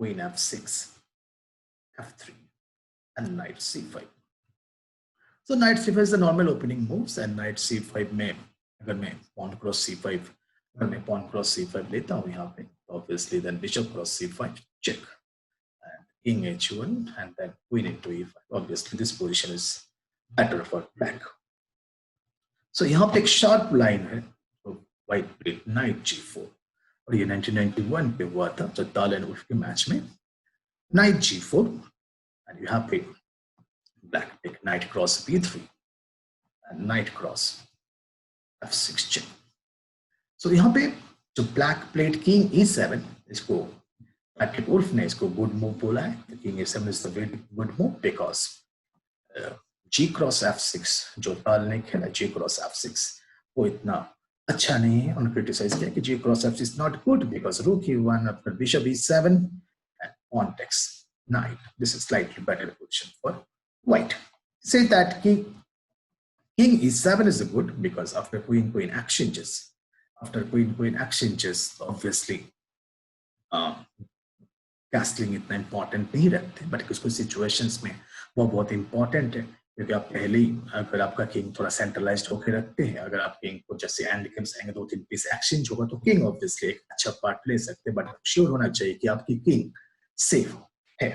queen f6, f3, and knight c5. So knight c5 is the normal opening moves, and knight c5 में अगर मैं pawn cross c5, अगर मैं pawn cross c5 लेता हूँ यहाँ पे, obviously then bishop cross c5 check, and king h1, and then queen into e5. Obviously this position is better for black. So यहाँ पे एक sharp line है, तो white played knight g4, और ये 1991 पे हुआ था जो दाल एंड वुल्फ के मैच में, knight g4, and यहाँ पे black pick knight cross b3 and knight cross f6 check. So यहाँ पे जो black played king e7, इसको पैट्रिक वुल्फ ने इसको good move बोला है. King e7 is the very good move because g cross f6 जो दाल ने खेला g cross f6 वो इतना अच्छा नहीं है. उन्होंने क्रिटिसाइज किया कि g cross f6 is not good because rook e1 after bishop e7 and pawn takes knight. This is slightly better position for white. Say that king e7 is good because after queen exchanges, obviously castling इतना important नहीं रखते, but कुछ situations में वो बहुत important है, क्योंकि आप पहले ही अगर आपका किंग थोड़ा सेंट्रलाइज्ड होकर रखते हैं, अगर आप किंग को जैसे एंड गेम्स आएंगे 2-3 पीस एक्सचेंज होगा तो किंग ऑब्वियसली एक अच्छा पार्ट ले सकते हैं, बट श्योर होना चाहिए कि आपकी किंग सेफ है.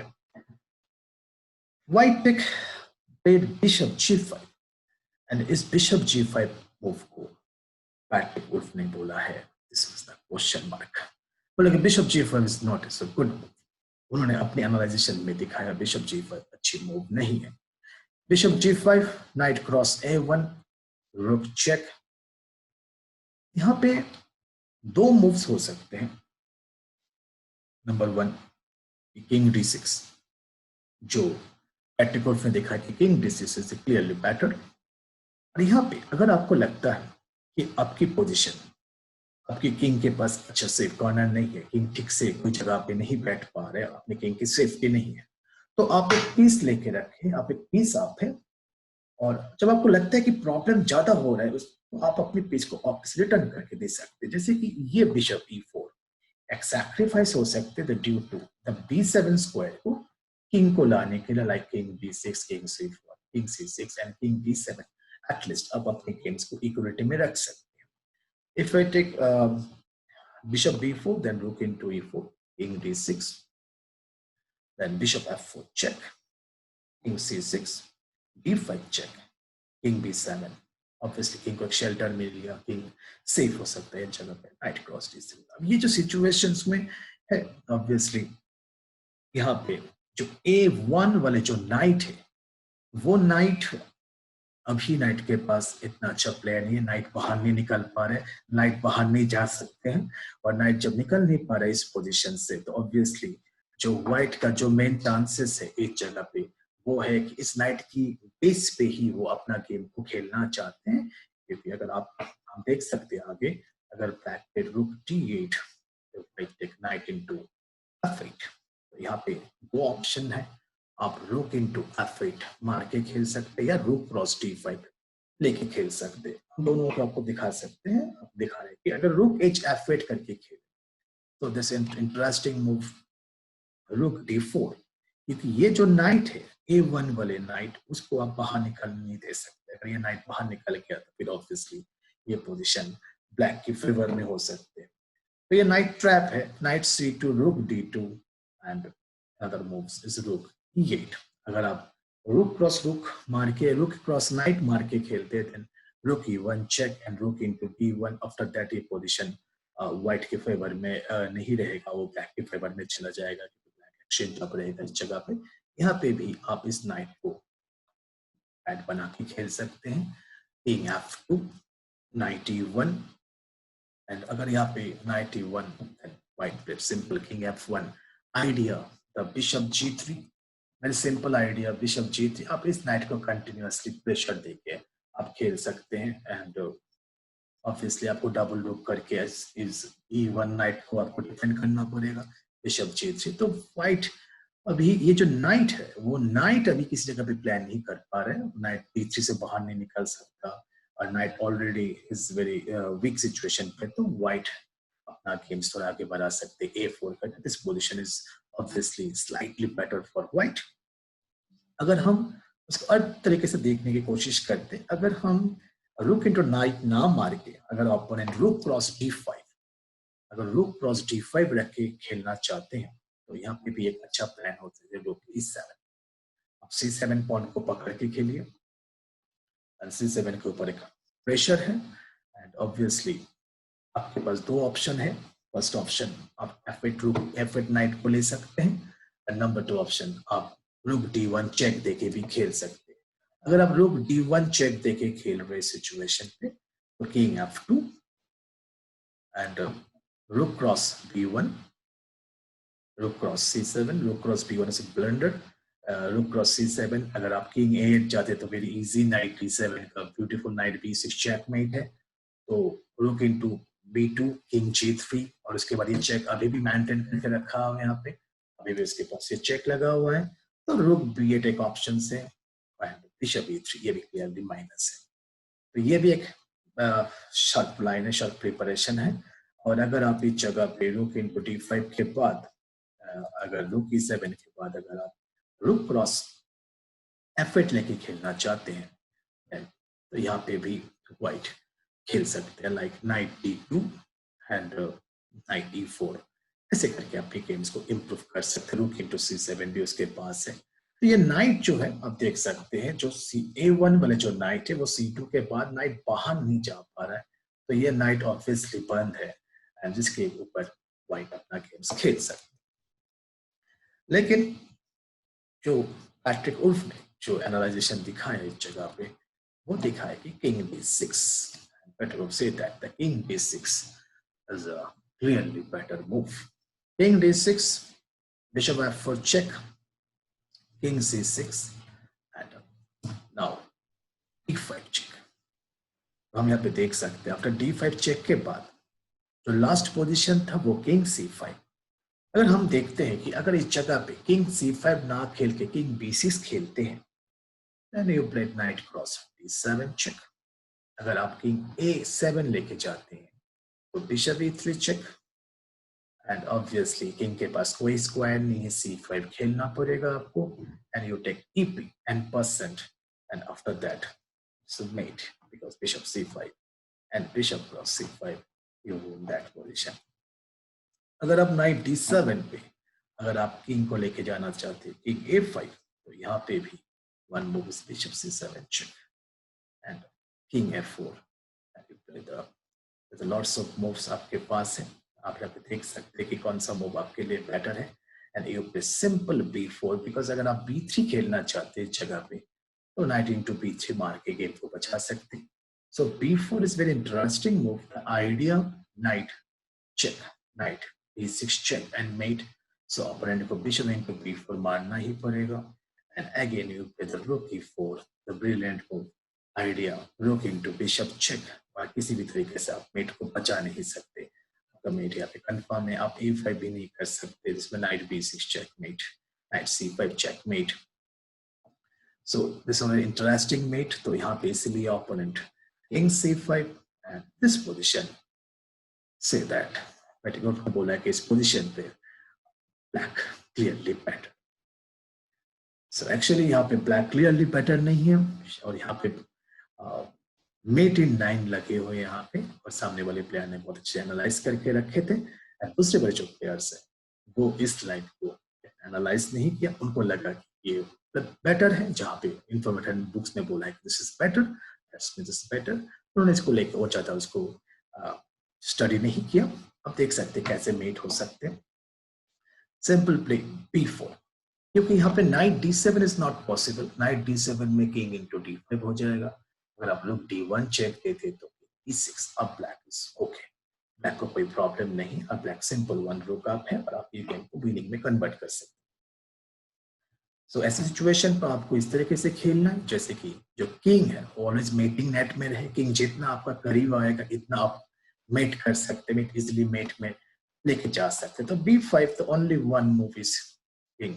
White pick played bishop g5, and इस bishop g5 मूव को पैट्रिक वुल्फ ने बोला है, this was the question mark. बोला कि bishop g5 is not a good move. उन्होंने अपनी एनालाइजेशन में दिखाया bishop g5 अच्छी मूव नहीं है. Bishop g5, knight cross a1, rook check. यहाँ पे दो मूव्स हो सकते हैं. नंबर 1 किंग d6, जो पैट्रिक वुल्फ ने देखा कि king d6 is clearly better. और यहाँ पे अगर आपको लगता है कि आपकी पोजीशन, आपकी किंग के पास अच्छा सेफ कॉर्नर नहीं है, किंग ठीक से कोई जगह पे नहीं बैठ पा रहे, अपने किंग की सेफ्टी नहीं है, तो आप एक पीस लेके रखें, आप एक पीस आप है, और जब आपको लगता है कि प्रॉब्लम ज्यादा हो रहा है तो आप अपने पीस को वापस रिटर्न करके दे सकते हैं. जैसे कि ये बिशप e4 एक सैक्रिफाइस हो सकते हैं due to the b7 square को किंग को लाने के लिए, like king b6, king c4, king c6 and king b7. At least आप अपने किंग्स को इक्वलिटी में रख सकते हैं. If I take bishop b4, then rook into e4, king d6, then bishop f4 check, king c6, d5 check, king b7. Obviously king को एक shelter मिल गया, किंग सेफ हो सकता है इस जगह पे, knight cross d3. अब ये जो सिचुएशंस में है, ऑब्वियसली यहाँ पे जो a1 वाले जो नाइट है, वो नाइट अभी नाइट के पास इतना अच्छा प्लेयर नहीं है. नाइट बाहर नहीं निकल पा रहे, नाइट बाहर नहीं जा सकते हैं, और नाइट जब निकल नहीं पा रहे इस पोजीशन से, तो ऑब्वियसली जो व्हाइट का जो मेन चांसेस है इस जगह पे वो है कि इस नाइट की बेस पे ही वो अपना गेम को खेलना चाहते हैं. क्योंकि अगर हम देख सकते हैं आगे, अगर ब्लैक पे रुक d8, take night into f8, तो यहाँ पे दो ऑप्शन है. आप रुक इनटू f8 मार के खेल सकते हैं, या रुक क्रॉस d5 लेके खेल सकते हैं. हम दोनों को आपको दिखा सकते हैं, आप दिखा रहे हैं कि अगर रुक h f8 करके खेले तो दिस इंटरेस्टिंग मूव रुक d4, क्योंकि ये जो नाइट है a1 वाले नाइट, उसको आप बाहर निकल नहीं दे सकते. अगर ये नाइट बाहर निकल गया तो फिर ऑब्वियसली ये पोजीशन ब्लैक की फेवर में हो सकते हैं. तो ये नाइट ट्रैप है. नाइट c2, रुक d2, and other moves is रुक e8. अगर आप रुक क्रॉस रुक मार के, रुक क्रॉस नाइट मार के खेलते हैं, रुक e1 चेक एंड रुक इनटू d1. आफ्टर दैट ये पोजीशन व्हाइट के फेवर में नहीं रहेगा, वो ब्लैक के फेवर में चला जाएगा, क्योंकि ब्लैक एक्सचेंज अप रहेगा इस जगह पे. यहाँ पे भी आप इस नाइट को पैड बना के खेल सकते हैं. King f2, knight e1, and अगर यहाँ पे knight e1, white played simple king f1. Idea the bishop g3, very simple idea, bishop g3. आप इस नाइट को कंटिन्यूअसली प्रेशर देके आप खेल सकते हैं, एंड ऑब्वियसली आपको डबल रुक करके इस e1 नाइट को आपको डिफेंड करना पड़ेगा. बिशप g3, तो व्हाइट अभी ये जो नाइट है वो नाइट अभी किसी जगह पे प्लान नहीं कर पा रहे हैं. नाइट b3 से बाहर नहीं निकल सकता, और night already is very weak situation पे. तो व्हाइट अपना गेम्स थोड़ा आगे बढ़ा सकते. a4 का this position is obviously slightly better for white. अगर हम उसको अलग तरीके से देखने की कोशिश करते, अगर हम रुक इनटू नाइट ना मार के, अगर ओपोनेंट रुक क्रॉस d5, अगर रुक क्रॉस d5 रख के खेलना चाहते हैं तो यहाँ पे भी एक अच्छा प्लान होता है रुक e7। अब c7 पॉइंट को पकड़ के खेलिए, c7 के ऊपर एक प्रेशर है एंड ऑब्वियसली आपके पास दो ऑप्शन है। फर्स्ट ऑप्शन आप f8 रुक f8 नाइट को ले सकते हैं एंड नंबर 2 ऑप्शन आप रुक d1 चेक देके भी खेल सकते हैं। अगर आप रुक d1 चेक देके खेल रहे सिचुएशन पे तो किंग f2 एंड रुक क्रॉस b1, रुक क्रॉस c7, रुक क्रॉस b1 इज ब्लंडर, रुक क्रॉस c7। अगर आप किंग a8 जाते तो वेरी इजी नाइट d7 का ब्यूटीफुल नाइट b6 चेकमेट है। तो रुक इनटू b2 किंग g3 और उसके बाद ये चेक अभी भी मेंटेन करके रखा हुआ है, यहाँ पे अभी भी इसके पास ये चेक लगा हुआ है। तो रुक b8 एक ऑप्शन है, बिशप e3 ये भी क्लियरली माइनस है। तो ये भी एक शार्प लाइन है, शार्प प्रिपरेशन है। और अगर आप इस जगह पे रुक इनटू d5 के बाद अगर रुक e7 के बाद अगर आप रुक क्रॉस f8 लेके खेलना चाहते हैं तो यहाँ पे भी व्हाइट खेल सकते हैं, like night d2 and night d4। ऐसे करके अपने गेम्स को इम्प्रूव कर सकते हैं। रुक इनटू c7 भी उसके पास है। तो ये नाइट जो है आप देख सकते हैं, जो a1 वाले जो नाइट है वो c2 के बाद नाइट बाहर नहीं जा पा रहा है, तो ये नाइट ऑब्वियसली बंद है एंड जिसके ऊपर व्हाइट अपना गेम्स खेल सकते हैं। लेकिन जो पैट्रिक उल्फ ने जो एनालाइजेशन दिखाया इस जगह पे, वो दिखाया कि king b6, better to say that the king b6 is a clearly better move. King d6, bishop f4 check, king c6 and now d5 check। तो हम यहाँ पे देख सकते हैं आफ्टर d5 चेक के बाद जो लास्ट पोजीशन था वो किंग c5। अगर हम देखते हैं कि अगर इस जगह पे किंग c5 ना खेल के किंग b6 खेलते हैं, then you play knight cross d7 check। अगर आप किंग a7 लेके जाते हैं तो bishop e3 check and obviously king के पास कोई स्क्वायर नहीं है, c5 खेलना पड़ेगा आपको and you take ep and percent and after that submit because bishop c5 and bishop cross c5 you win that position। अगर आप नाइट d7 पे अगर आप किंग को लेके जाना चाहते हैं किंग a5 तो यहाँ पे भी one move is bishop c7 check and king f4 and you play the lots of moves आपके पास है। आप यहाँ पे देख सकते हैं कि कौन सा मूव आपके लिए बेटर है and you play simple b4 because अगर आप b3 खेलना चाहते हैं इस जगह पे तो नाइट इनटू b3 मार के गेम को बचा सकते हैं। So b4 is very interesting move. The idea knight check, knight b6 check and mate, so opponent को बिशप इनटू b4 मारना ही पड़ेगा and again you play the rook e4, the brilliant move idea rook into bishop check. और किसी भी तरीके से आप मेट को बचा नहीं सकते, आपका मेट यहाँ पे कंफर्म है। आप a5 भी नहीं कर सकते जिसमें knight b6 checkmate, knight c5 checkmate. So this is interesting mate. तो यहाँ पे इसीलिए opponent king c5 and this position से दैट पैटिगोट को बोला कि इस पोजीशन पे black clearly better. So actually यहाँ पे ब्लैक क्लियरली बेटर नहीं है और यहाँ पे मेट इन 9 लगे हुए यहाँ पे और सामने वाले प्लेयर ने बहुत अच्छे एनालाइज करके रखे थे और दूसरे वाले जो प्लेयर्स है वो इस लाइन को एनालाइज नहीं किया। उनको लगा कि ये बेटर है, जहाँ पे इंफॉर्मेटिव बुक्स में बोला है this is better, that's means this better, उन्होंने इसको लेकर वो चाहता उसको स्टडी नहीं किया। अब देख सकते कैसे मेट हो सकते हैं। सिंपल प्ले b4 क्योंकि यहाँ पे night d7 is not possible. Night d7 में किंग इनटू d5 हो जाएगा। अगर आप लोग d1 चेक देते तो e6, अब ब्लैक इज ओके, ब्लैक को कोई प्रॉब्लम नहीं। अब ब्लैक सिंपल 1 रुक अप है और आप ये गेम को विनिंग में कन्वर्ट कर सकते हैं। सो ऐसी सिचुएशन पर आपको इस तरीके से खेलना है जैसे कि जो किंग है ऑलवेज मेटिंग नेट में रहे। किंग जितना आपका करीब आएगा इतना आप मेट कर सकते हैं, इजिली मेट में लेके जा सकते हैं। तो b5 तो only one move is king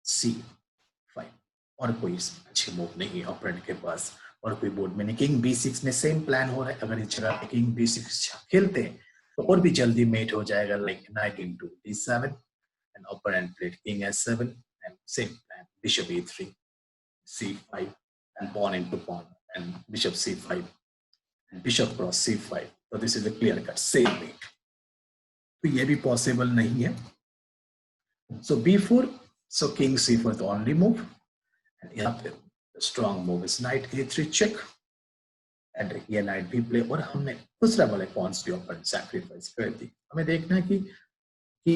c5 और कोई अच्छी मूव नहीं है ऑपोनेंट के पास और कोई बोर्ड में नहीं। किंग b6 में सेम प्लान हो रहा है। अगर इस जगह पे किंग b6 खेलते हैं तो और भी जल्दी मेट हो जाएगा, like night into d7 and opponent played king s7 and same plan, bishop e3, c5 and pawn into pawn and bishop c5 and bishop cross c5. So this is a clear cut same mate. तो ये भी possible नहीं है. So b4, so king c4 the only move, and यहाँ पे strong move is knight a3 check, and ये knight भी play, और हमने दूसरा वाले पॉन्स के ऊपर सैक्रिफाइस कर दी. हमें देखना है कि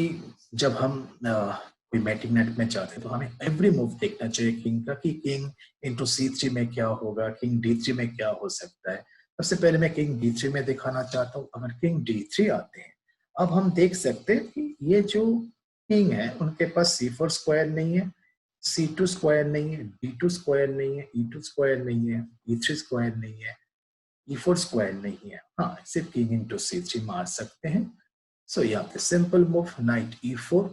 जब हम कोई मैटिंग नेट में चाहते हैं तो हमें एवरी मूव देखना चाहिए किंग का, कि किंग इंटू c3 में क्या होगा, किंग d3 में क्या हो सकता है. सबसे पहले मैं किंग d3 में दिखाना चाहता हूँ. अगर किंग d3 आते हैं, अब हम देख सकते हैं कि ये जो किंग है उनके पास c4 स्क्वायर नहीं है, c2 स्क्वायर नहीं है, d2 स्क्वायर नहीं है, e2 स्क्वायर नहीं है, e3 स्क्वायर नहीं है, e4 स्क्वायर नहीं है. हाँ, सिर्फ किंग इंटू c3 मार सकते हैं. सो यहाँ पे सिंपल मूव नाइट e4.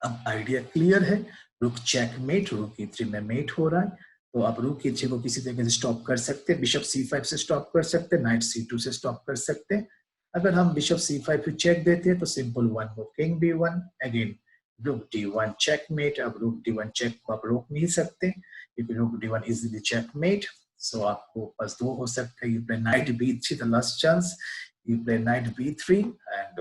अब आइडिया क्लियर है. रुक चेकमेट, रुक e3 में मेट हो रहा है, तो अब रुक e3 को किसी तरीके से स्टॉप कर सकते हैं. बिशप c5 से स्टॉप कर सकते हैं, नाइट c2 से स्टॉप कर सकते हैं. अगर हम बिशप c5 पे चेक देते हैं तो simple one move king b1, again रुक d1 चेकमेट. अब रुक d1 चेक को आप रोक नहीं सकते क्योंकि रुक d1 इजीली चेकमेट. सो आपको पास दो हो सकते हैं. You play night b3, the last chance. You play night b3 and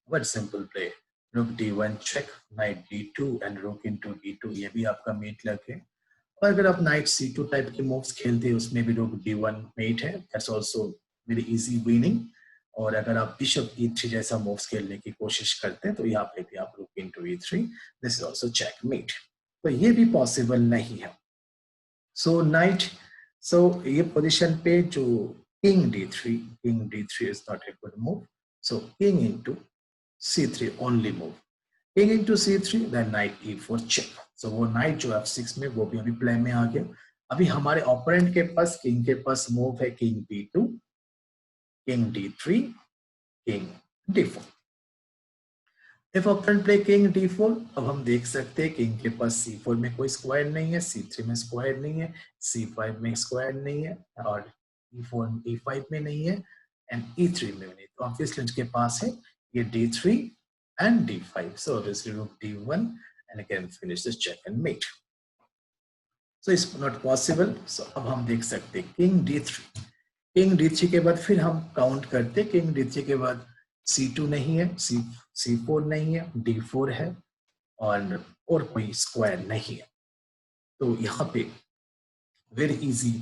one simple play रुक d1 check, knight d2 and rook into d2. ये भी आपका मेट लग है. और अगर आप knight c2 टाइप के मूव्स खेलते हैं उसमें भी रुक d1 मेट है. That's also very easy winning. और अगर आप बिशप e3 जैसा मूव्स खेलने की कोशिश करते हैं तो यहाँ पे भी आप रुक into e3. This is also checkmate. तो ये भी पॉसिबल नहीं है. So knight, so ये पोजीशन पे जो king d3 is not a good move. So king into c3 only move. King into c3, then knight e4 check. So वो knight जो f6 में वो भी अभी प्ले में आ गया. अभी हमारे ओपोनेंट के पास किंग के पास मूव है king b2, king d3, king d4. If opponent play king d4, अब हम देख सकते हैं किंग के पास c4 में कोई स्क्वायर नहीं है, c3 में स्क्वायर नहीं है, c5 में स्क्वायर नहीं है, और e5 में नहीं है, and e3 में नहीं. तो ऑब्वियसली उसके पास है ये d3 and d5. So obviously rook d1 and again finish this check and mate. So it's not possible. So अब हम देख सकते हैं king d3 के बाद फिर हम काउंट करते हैं. king d3 के बाद c2 नहीं है, c4 नहीं है, d4 है और कोई स्क्वायर नहीं है. तो यहाँ पे वेरी इजी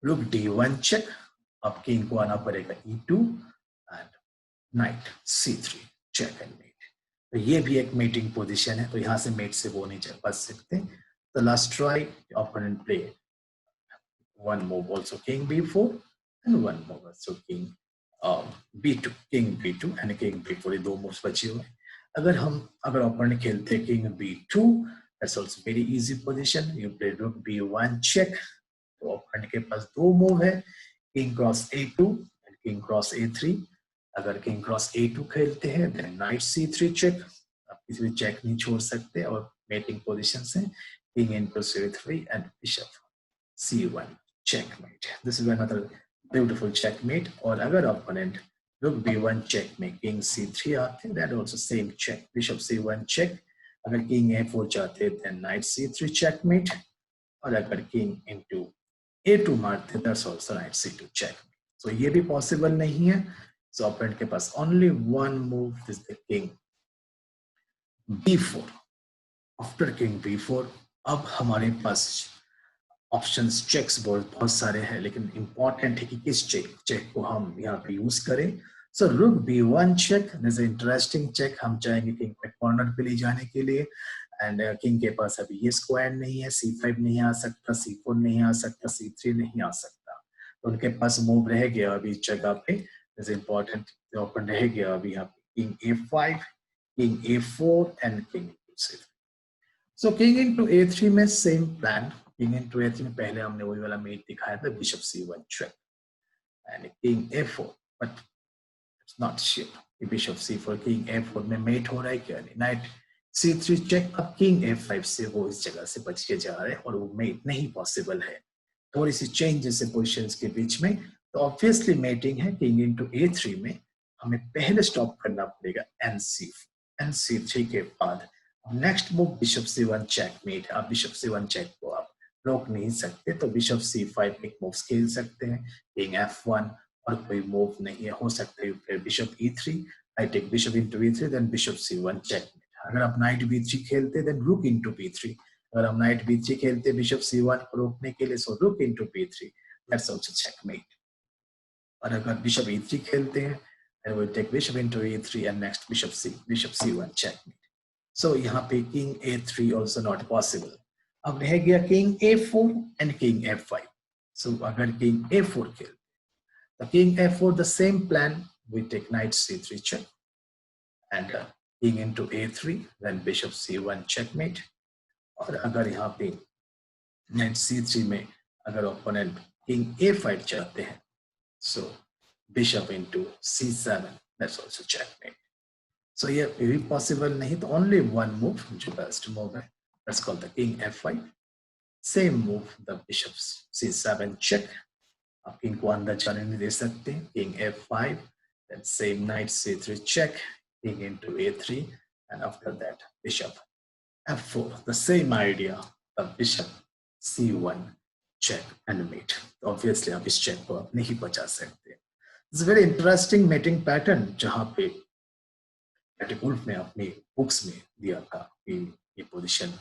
रुक d1 चेक. अब किंग को आना पड़ेगा e2 and knight c3 check and mate. तो ये भी एक मेटिंग पोजीशन है. तो यहाँ से मेट से वो नहीं बच सकते. तो last try opponent play one move also king b4 and one move also king b2, king b2 and king b4. ये दो मूव्स बचे हुए. अगर opponent खेलते king b2, that's also very easy position. You play rook b1 check. तो opponent के पास दो move है, king cross a2 and king cross a3. अगर किंग क्रॉस a2 खेलते हैं then knight c3 check. आप किसी भी चेक नहीं छोड़ सकते और मेटिंग पोजीशन से king into c3 and bishop c1 checkmate. This is another beautiful checkmate. और अगर opponent rook b1 check में king c3 आते हैं that also same check, bishop c1 check. अगर king a4 चाहते हैं then knight c3 checkmate. और अगर king into a2 मारते हैं that's also knight c2 checkmate. So ये भी पॉसिबल नहीं है. So opponent के पास only one move is the king b4. After king b4, अब हमारे पास ऑप्शंस चेक्स बहुत सारे हैं, लेकिन इंपॉर्टेंट है कि किस चेक को हम यहाँ पे यूज करें. So rook b1 check. This is an interesting check. हम चाहेंगे किंग पे कॉर्नर पे ले जाने के लिए. एंड किंग के पास अभी ये स्क्वायर नहीं है, c5 नहीं आ सकता, c4 नहीं आ सकता, c3 नहीं आ सकता. तो उनके पास मूव रह गया अभी इस जगह पे. is important. The open रह गया अभी यहाँ पे king a5, king a4 and king into c3. So king into a3 में same plan. king into a3 में पहले हमने वही वाला मेट दिखाया था, bishop c1 check and king a4, but it's not sure. bishop c4 king a4 में met हो रहा है क्या नहीं. knight c3 check. अब king a5 से वो इस जगह से बच के जा रहे हैं और वो मेट नहीं पॉसिबल है. थोड़ी सी चेंजेस है पोजीशंस के बीच में. तो ऑब्वियसली मेटिंग है. किंग इनटू a3 में हमें पहले स्टॉप करना पड़ेगा nc3 के बाद next move bishop C1 checkmate. अब बिशप C1 चेक को आप रोक नहीं सकते, तो बिशप C5 एक मूव खेल सकते हैं, किंग F1, और कोई मूव नहीं है, हो सकता है फिर bishop E3, I take bishop into E3, then bishop C1 checkmate. अगर आप नाइट B3 खेलते देन रुक इनटू B3। अगर हम नाइट B3 खेलते बिशप C1 को रोकने के लिए, सो रुक into B3, that's also checkmate. और अगर बिशप E3 खेलते हैं, then we take bishop into E3 and next bishop C1 checkmate. So यहाँ पे king A3 also not possible. अब रह गया king A4 and king F5. So अगर king A4 खेलते, the king A4 the same plan, we take knight C3 check and king into A3, then bishop C1 checkmate. और अगर यहाँ पे knight C3 में अगर opponent king A5 चाहते हैं, so bishop into C7, that's also checkmate. So ये भी possible नहीं, तो only one move जो best move है, that's called the king F5. Same move, the bishop C7 check. आप king को अंदर जाने नहीं दे सकते, king F5, then same knight C3 check, king into A3, and after that bishop F4. The same idea, the bishop C1 check and mate. Obviously आप इस check को आप नहीं बचा सकते. It's a very interesting mating pattern जहाँ पे wolf ने अपनी बुक्स में दिया था कि ये पोजीशन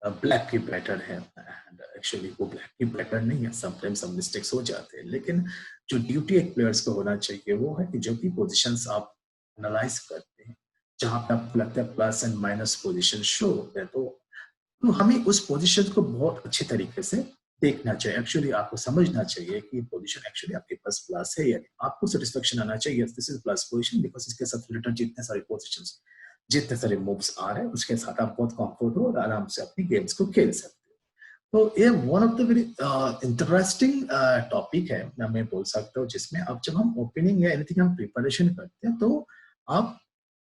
ब्लैक की बेटर है, एंड एक्चुअली वो ब्लैक की बेटर नहीं है, समटाइम्स सम मिस्टेक्स हो जाते हैं, लेकिन जो ड्यूटी एक प्लेयर्स को होना चाहिए वो है कि जो भी पोजीशंस आप एनालाइज करते हैं, जहां पे आपको लगता है plus and minus position show होते हैं, तो हमें उस पोजीशन को बहुत अच्छे तरीके से देखना चाहिए। एक्चुअली आपको समझना चाहिए कि पोजीशन एक्चुअली आपके पास प्लस है या नहीं, आपको सेटिस्फेक्शन आना चाहिए this is plus position, because इसके साथ रिलेटेड जितने सारे पोजीशंस, जितने सारे मूव्स आ रहे हैं उसके साथ आप बहुत कंफर्ट हो और आराम से अपनी गेम्स को खेल सकते हो। तो ये one of the very interesting topic है, मैं बोल सकता हूँ, जिसमें अब जब हम ओपनिंग या एनीथिंग हम प्रिपरेशन करते हैं, तो आप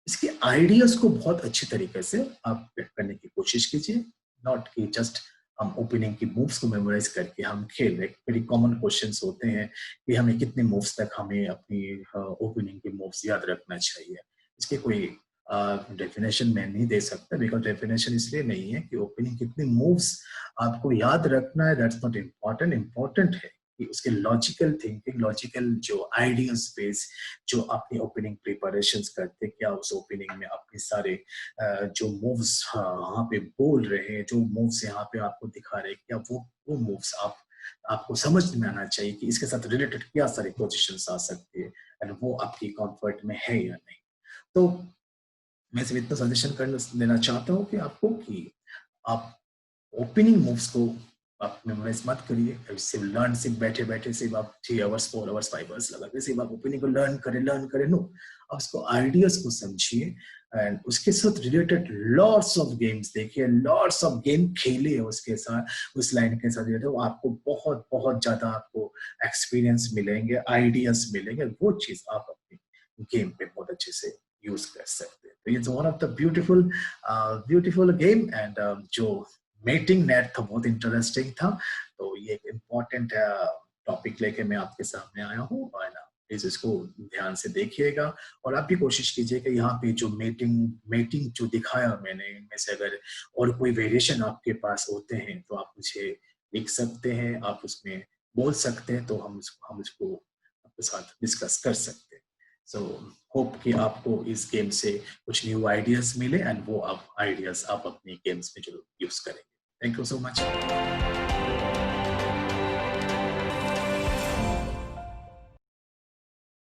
इसके आइडियाज को बहुत अच्छी तरीके से आप गेट करने की कोशिश कीजिए, नॉट कि जस्ट हम ओपनिंग की मूव्स को मेमोराइज करके हम खेल रहे। वेरी कॉमन क्वेश्चंस होते हैं कि हमें कितने मूव्स तक हमें अपनी ओपनिंग की मूव्स याद रखना चाहिए। इसके कोई डेफिनेशन मैं नहीं दे सकता, बिकॉज डेफिनेशन इसलिए नहीं है कि ओपनिंग कितनी मूव्स आपको याद रखना है, दैट्स नॉट इम्पोर्टेंट। इम्पोर्टेंट है कि उसके लॉजिकल थिंकिंग, लॉजिकल जो आइडियाज बेस जो अपनी ओपनिंग प्रिपरेशंस करते, क्या उस ओपनिंग में अपने सारे जो मूव्स यहाँ पे बोल रहे हैं, जो मूव्स यहाँ पे आपको दिखा रहे हैं, क्या वो मूव्स आपको समझ में आना चाहिए कि इसके साथ रिलेटेड क्या सारे पोजीशंस आ सकते हैं, एंड वो आपकी कंफर्ट में है या नहीं। तो मैं सिर्फ इतना सजेशन करना देना चाहता हूँ कि आपको कि आप ओपनिंग मूव्स को आप मेमोराइज मत करिए, सिर्फ लर्न, सिर्फ बैठे बैठे सिर्फ आप 3 आवर्स 4 आवर्स 5 आवर्स लगा के सिर्फ आप ओपनिंग को लर्न करें। नो, आप उसको आइडियाज को समझिए एंड उसके साथ रिलेटेड लॉट्स ऑफ गेम्स देखिए, लॉट्स ऑफ गेम खेलिए उसके साथ, उस लाइन के साथ रिलेटेड, आपको बहुत बहुत ज्यादा आपको एक्सपीरियंस मिलेंगे, आइडियाज मिलेंगे, वो चीज आप अपनी गेम पे बहुत अच्छे से यूज कर सकते हैं। तो it's one of the beautiful game, and जो मेटिंग नेट था बहुत इंटरेस्टिंग था। तो ये एक इम्पोर्टेंट टॉपिक लेके मैं आपके सामने आया हूँ, और प्लीज इसको ध्यान से देखिएगा, और आप भी कोशिश कीजिए कि यहाँ पे जो मेटिंग जो दिखाया मैंने, इनमें से अगर और कोई वेरिएशन आपके पास होते हैं तो आप मुझे लिख सकते हैं, आप उसमें बोल सकते हैं, तो हम उसको आपके साथ डिस्कस कर सकते हैं। सो होप कि आपको इस गेम से कुछ न्यू आइडियाज मिले, एंड वो आप आइडियाज आप अपनी गेम्स में जो यूज करेंगे। Thank you so much.